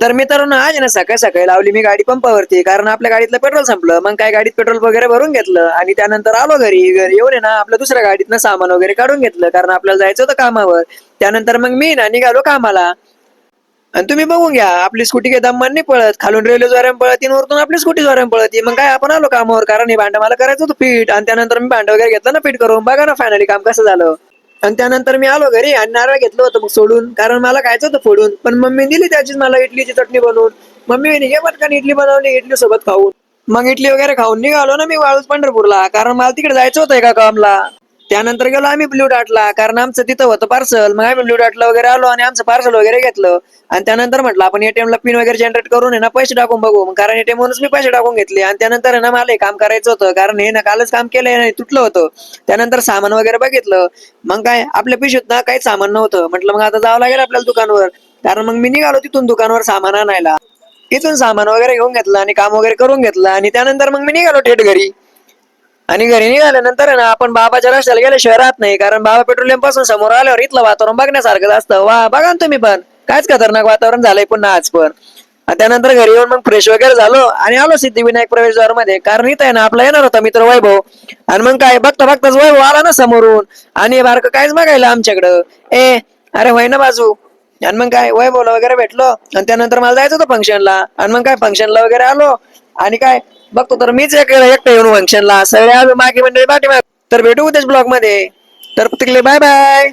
तर मित्रांनो आज आहे ना सकाळी सकाळी लावली मी गाडी पंपावरती, कारण आपल्या गाडीतलं पेट्रोल संपलं. मग काय गाडीत पेट्रोल वगैरे भरून घेतलं आणि त्यानंतर आलो घरी. घरी येऊन आहे ना आपल्या दुसऱ्या गाडीतनं सामान वगैरे काढून घेतलं, कारण आपल्याला जायचं होतं कामावर. त्यानंतर मग मी ना निघालो कामाला. आणि तुम्ही बघून घ्या, आपली स्कूटी काही दममान नाही पळत. खालून रेल्वे द्वारे पळती आणि वरतून आपली स्कूटी द्वारे पळती. मग काय आपण आलो कामावर, कारण हे भांडं मला करायचं होतं फिट. आणि त्यानंतर मी भांडं वगैरे घेतलं ना फिट करून. बघा ना फायनली काम कसं झालं. आणि त्यानंतर मी आलो घरी आणि नारळ घेतलं होतं मग सोडून, कारण मला खायचं होतं फोडून. पण मम्मी दिली त्याचीच मला इडलीची चटणी बनवून. मम्मी म्हणे घे पटकन इडली बनवली, इडली सोबत खाऊन. मग इडली वगैरे खाऊन निघालो ना मी वाळूज पंढरपूरला, कारण मला तिकडे जायचं होतं एका कामला. त्यानंतर गेलो आम्ही ब्ल्यू डार्टला, कारण आमचं तिथं होतं पार्सल. मग आम्ही ब्ल्यू डार्टला वगैरे आलो आणि आमचं पार्सल वगैरे घेतलं. आणि त्यानंतर म्हटलं आपण एटीएम ला पिन वगैरे जनरेट करून आहे ना पैसे टाकून बघू. मग कारण एटीएम वरूनच मी पैसे टाकून घेतले. आणि त्यानंतर आहे ना मला हे काम करायचं होतं, कारण हे ना कालच काम केलंय नाही तुटलं होतं. त्यानंतर सामान वगैरे बघितलं. मग काय आपल्या पिशवीत ना काहीच सामान नव्हतं. म्हटलं मग आता जावं लागेल आपल्याला दुकानवर. कारण मग मी निघालो तिथून दुकानावर सामान आणायला. तिथून सामान वगैरे घेऊन घेतलं आणि काम वगैरे करून घेतलं. आणि त्यानंतर मग मी निघालो थेट घरी. आणि घरी निघाल्यानंतर आहे ना आपण बाबाच्या रस्त्याला गेल्याशिवाय राहत नाही, कारण बाबा पेट्रोलियम पासून समोर आल्यावर इथलं वातावरण बघण्यासारखं असतं. वा बघा ना तुम्ही पण, कायच खतरनाक वातावरण झालंय पुन्हा आज पण. आणि त्यानंतर घरी येऊन मग फ्रेश वगैरे झालो आणि आलो सिद्धिविनायक प्रवेशद्वार मध्ये, कारण इथं आहे ना आपला येणार होता मित्र वैभव. आणि मग काय बघता बघताच वैभव आला ना समोरून. आणि बारकं कायच बघायला आमच्याकडं. अरे होय ना बाजू. आणि मग काय वैभवला वगैरे भेटलो. आणि त्यानंतर मला जायचं होतं फंक्शनला. आणि मग काय फंक्शनला वगैरे आलो. आणि काय बघतो तर मीच एकटं येऊन फंक्शनला, सगळे आलो बाकी मंडळी पाठीमागे. तर भेटू उद्याच ब्लॉग मध्ये. तर तिकडे बाय बाय.